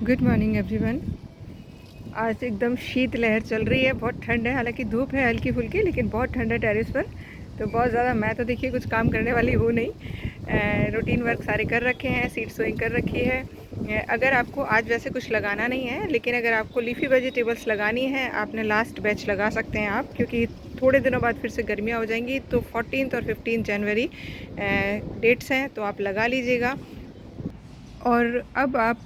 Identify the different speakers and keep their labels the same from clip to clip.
Speaker 1: Good morning everyone. आज एकदम शीत लहर चल रही है, बहुत ठंड है। हालांकि धूप है हल्की फुल्की, लेकिन बहुत ठंड है टेरेस पर। तो बहुत ज़्यादा मैं तो देखिए कुछ काम करने वाली हूँ नहीं। रूटीन वर्क सारे कर रखे हैं, सीड सोइंग कर रखी है। अगर आपको आज वैसे कुछ लगाना नहीं है, लेकिन अगर आपको लीफी वेजिटेबल्स लगानी है, आपने लास्ट बैच लगा सकते हैं आप, क्योंकि थोड़े दिनों बाद फिर से गर्मियाँ हो जाएंगी। तो 14 और 15 जनवरी डेट्स हैं, तो आप लगा लीजिएगा। और अब आप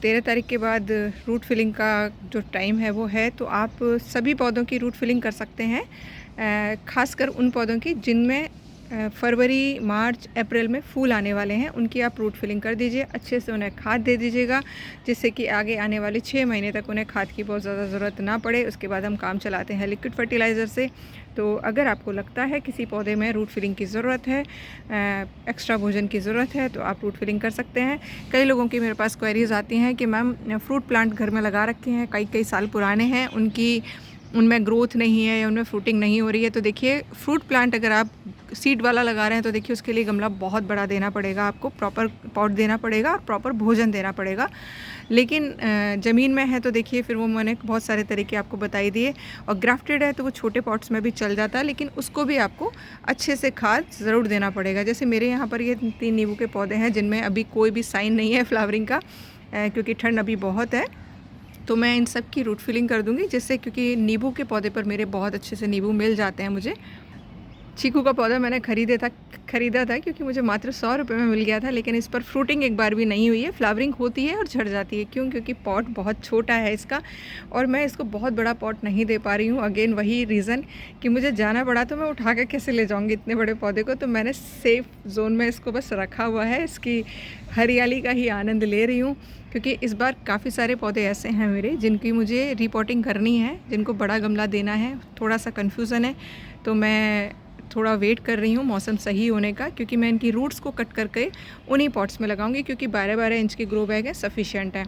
Speaker 1: 13 तारीख के बाद रूट फिलिंग का जो टाइम है वो है, तो आप सभी पौधों की रूट फिलिंग कर सकते हैं। ख़ासकर उन पौधों की जिनमें फरवरी, मार्च, अप्रैल में फूल आने वाले हैं, उनकी आप रूट फिलिंग कर दीजिए। अच्छे से उन्हें खाद दे दीजिएगा, जिससे कि आगे आने वाले 6 महीने तक उन्हें खाद की बहुत ज़्यादा ज़रूरत ना पड़े। उसके बाद हम काम चलाते हैं लिक्विड फर्टिलाइज़र से। तो अगर आपको लगता है किसी पौधे में रूट फिलिंग की ज़रूरत है, एक्स्ट्रा भोजन की ज़रूरत है, तो आप रूट फिलिंग कर सकते हैं। कई लोगों की मेरे पास क्वेरीज़ आती हैं कि मैम फ्रूट प्लांट घर में लगा रखे हैं, कई कई साल पुराने हैं, उनमें ग्रोथ नहीं है या उनमें फ्रूटिंग नहीं हो रही है। तो देखिए, फ्रूट प्लांट अगर आप सीड वाला लगा रहे हैं तो देखिए उसके लिए गमला बहुत बड़ा देना पड़ेगा, आपको प्रॉपर पॉट देना पड़ेगा और प्रॉपर भोजन देना पड़ेगा। लेकिन ज़मीन में है तो देखिए फिर वो मैंने बहुत सारे तरीके आपको बताई दिए। और ग्राफ्टेड है तो वो छोटे पॉट्स में भी चल जाता है, लेकिन उसको भी आपको अच्छे से खाद ज़रूर देना पड़ेगा। जैसे मेरे यहाँ पर ये 3 नींबू के पौधे हैं जिनमें अभी कोई भी साइन नहीं है फ्लावरिंग का, क्योंकि ठंड अभी बहुत है। तो मैं इन सब की रूट फिलिंग कर दूंगी, जिससे क्योंकि नींबू के पौधे पर मेरे बहुत अच्छे से नींबू मिल जाते हैं मुझे। चीकू का पौधा मैंने ख़रीदा था क्योंकि मुझे मात्र 100 रुपये में मिल गया था, लेकिन इस पर फ्रूटिंग एक बार भी नहीं हुई है। फ्लावरिंग होती है और झड़ जाती है। क्यों? क्योंकि पॉट बहुत छोटा है इसका, और मैं इसको बहुत बड़ा पॉट नहीं दे पा रही हूँ। अगेन वही रीज़न कि मुझे जाना पड़ा, तो मैं उठा कर कैसे ले जाऊँगी इतने बड़े पौधे को। तो मैंने सेफ जोन में इसको बस रखा हुआ है, इसकी हरियाली का ही आनंद ले रही हूँ। क्योंकि इस बार काफ़ी सारे पौधे ऐसे हैं मेरे जिनकी मुझे रिपोर्टिंग करनी है, जिनको बड़ा गमला देना है। थोड़ा सा कन्फ्यूज़न है, तो मैं थोड़ा वेट कर रही हूँ मौसम सही होने का, क्योंकि मैं इनकी रूट्स को कट करके उन्हीं पॉट्स में लगाऊंगी, क्योंकि 12-12 इंच के ग्रो बैग है, सफिशिएंट है।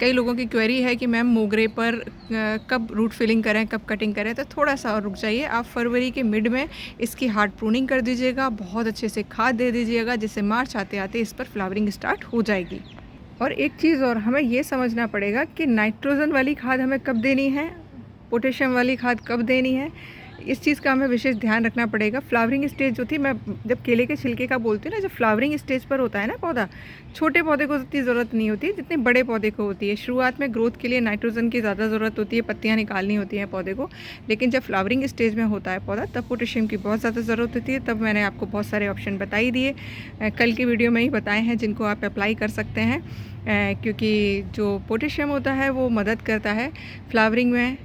Speaker 1: कई लोगों की क्वेरी है कि मैम मोगरे पर कब रूट फिलिंग करें, कब कटिंग करें। तो थोड़ा सा और रुक जाइए, आप फरवरी के मिड में इसकी हार्ड प्रूनिंग कर दीजिएगा, बहुत अच्छे से खाद दे दीजिएगा, जिससे मार्च आते आते इस पर फ्लावरिंग स्टार्ट हो जाएगी। और एक चीज़ और हमें ये समझना पड़ेगा कि नाइट्रोजन वाली खाद हमें कब देनी है, पोटेशियम वाली खाद कब देनी है, इस चीज़ का हमें विशेष ध्यान रखना पड़ेगा। फ्लावरिंग स्टेज जो थी, मैं जब केले के छिलके का बोलती हूँ ना, जब फ्लावरिंग स्टेज पर होता है ना पौधा, छोटे पौधे को उतनी ज़रूरत नहीं होती जितने बड़े पौधे को होती है। शुरुआत में ग्रोथ के लिए नाइट्रोजन की ज़्यादा ज़रूरत होती है, पत्तियाँ निकालनी होती हैं पौधे को। लेकिन जब फ्लावरिंग स्टेज में होता है पौधा, तब पोटेशियम की बहुत ज़्यादा ज़रूरत होती है। तब मैंने आपको बहुत सारे ऑप्शन बताई दिए, कल की वीडियो में ही बताए हैं, जिनको आप अप्लाई कर सकते हैं। क्योंकि जो पोटेशियम होता है वो मदद करता है फ्लावरिंग में,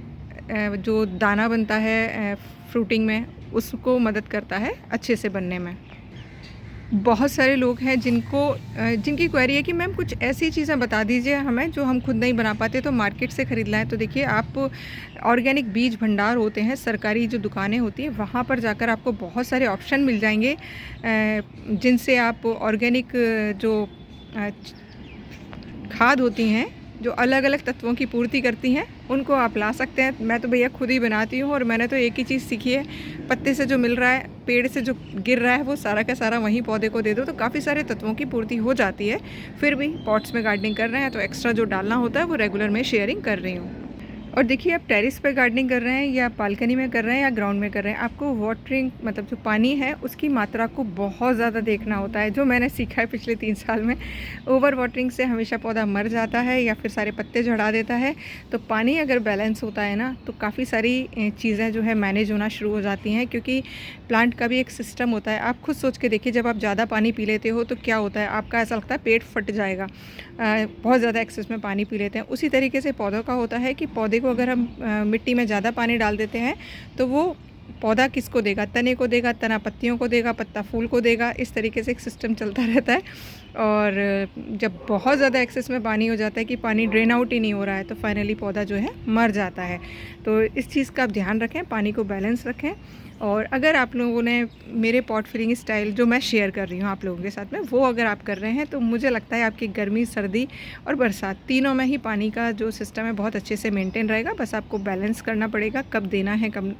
Speaker 1: जो दाना बनता है फ्रूटिंग में, उसको मदद करता है अच्छे से बनने में। बहुत सारे लोग हैं जिनकी क्वेरी है कि मैम कुछ ऐसी चीज़ें बता दीजिए हमें जो हम खुद नहीं बना पाते, तो मार्केट से ख़रीद लाएँ। तो देखिए, आप ऑर्गेनिक बीज भंडार होते हैं, सरकारी जो दुकानें होती हैं, वहाँ पर जाकर आपको बहुत सारे ऑप्शन मिल जाएंगे, जिनसे आप ऑर्गेनिक जो खाद होती हैं, जो अलग अलग तत्वों की पूर्ति करती हैं, उनको आप ला सकते हैं। मैं तो भैया खुद ही बनाती हूँ, और मैंने तो एक ही चीज़ सीखी है, पत्ते से जो मिल रहा है, पेड़ से जो गिर रहा है, वो सारा का सारा वहीं पौधे को दे दो, तो काफ़ी सारे तत्वों की पूर्ति हो जाती है। फिर भी पॉट्स में गार्डनिंग कर रहे हैं तो एक्स्ट्रा जो डालना होता है वो रेगुलर में शेयरिंग कर रही हूँ। और देखिए, आप टेरेस पर गार्डनिंग कर रहे हैं या बालकनी में कर रहे हैं या ग्राउंड में कर रहे हैं, आपको वाटरिंग मतलब जो पानी है उसकी मात्रा को बहुत ज़्यादा देखना होता है। जो मैंने सीखा है पिछले 3 साल में, ओवर वाटरिंग से हमेशा पौधा मर जाता है या फिर सारे पत्ते झड़ा देता है। तो पानी अगर बैलेंस होता है ना, तो काफ़ी सारी चीज़ें जो है मैनेज होना शुरू हो जाती हैं, क्योंकि प्लांट का भी एक सिस्टम होता है। आप खुद सोच के देखिए, जब आप ज़्यादा पानी पी लेते हो तो क्या होता है, आपका ऐसा लगता है पेट फट जाएगा, बहुत ज़्यादा एक्सेस में पानी पी लेते हैं। उसी तरीके से पौधों का होता है कि पौधे को अगर हम मिट्टी में ज़्यादा पानी डाल देते हैं, तो वो पौधा किसको देगा, तने को देगा, तना पत्तियों को देगा, पत्ता फूल को देगा। इस तरीके से एक सिस्टम चलता रहता है। और जब बहुत ज़्यादा एक्सेस में पानी हो जाता है कि पानी ड्रेन आउट ही नहीं हो रहा है, तो फाइनली पौधा जो है मर जाता है। तो इस चीज़ का आप ध्यान रखें, पानी को बैलेंस रखें। और अगर आप लोगों ने मेरे पॉट फिलिंग स्टाइल जो मैं शेयर कर रही हूँ आप लोगों के साथ में, वो अगर आप कर रहे हैं, तो मुझे लगता है आपकी गर्मी, सर्दी और बरसात तीनों में ही पानी का जो सिस्टम है बहुत अच्छे से मेंटेन रहेगा। बस आपको बैलेंस करना पड़ेगा, कब देना है, कब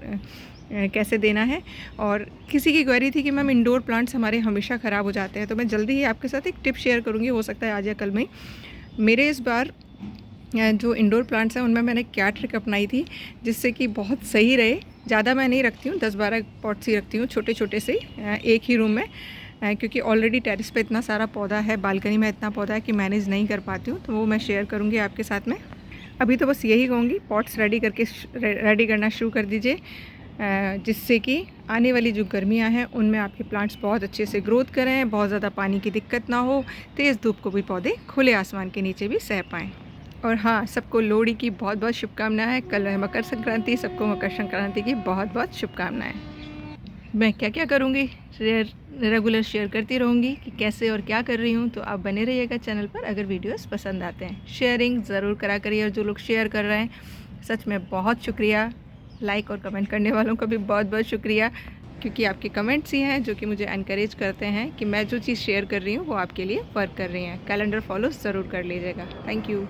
Speaker 1: कैसे देना है। और किसी की क्वेरी थी कि मैम इंडोर प्लांट्स हमारे हमेशा ख़राब हो जाते हैं, तो मैं जल्दी ही आपके साथ एक टिप शेयर करूँगी, हो सकता है आज या कल में। मेरे इस बार जो इंडोर प्लांट्स हैं उनमें मैंने क्या ट्रिक अपनाई थी जिससे कि बहुत सही रहे। ज़्यादा मैं नहीं रखती हूँ, 10-12 पॉट्स ही रखती हूँ, छोटे छोटे से एक ही रूम में, क्योंकि ऑलरेडी टेरेस पे इतना सारा पौधा है, बालकनी में इतना पौधा है कि मैनेज नहीं कर पाती हूँ, तो वो मैं शेयर करूँगी आपके साथ में। अभी तो बस यही कहूँगी, पॉट्स रेडी करना शुरू कर दीजिए, जिससे कि आने वाली जो गर्मियाँ हैं उनमें आपके प्लांट्स बहुत अच्छे से ग्रोथ करें, बहुत ज़्यादा पानी की दिक्कत ना हो, तेज़ धूप को भी पौधे खुले आसमान के नीचे भी सह पाएँ। और हाँ, सबको लोहड़ी की बहुत बहुत शुभकामनाएं। कल है मकर संक्रांति, सबको मकर संक्रांति की बहुत बहुत शुभकामनाएं। मैं क्या क्या करूँगी रेगुलर शेयर करती रहूँगी कि कैसे और क्या कर रही हूँ, तो आप बने रहिएगा चैनल पर। अगर वीडियोस पसंद आते हैं शेयरिंग ज़रूर करा करिए, और जो लोग शेयर कर रहे हैं सच में बहुत शुक्रिया। लाइक और कमेंट करने वालों का भी बहुत बहुत शुक्रिया, क्योंकि आपके कमेंट्स ही हैं जो कि मुझे एनकरेज करते हैं कि मैं जो चीज़ शेयर कर रही हूँ वो आपके लिए वर्क कर रही हैं। कैलेंडर फॉलो ज़रूर कर लीजिएगा। Thank you.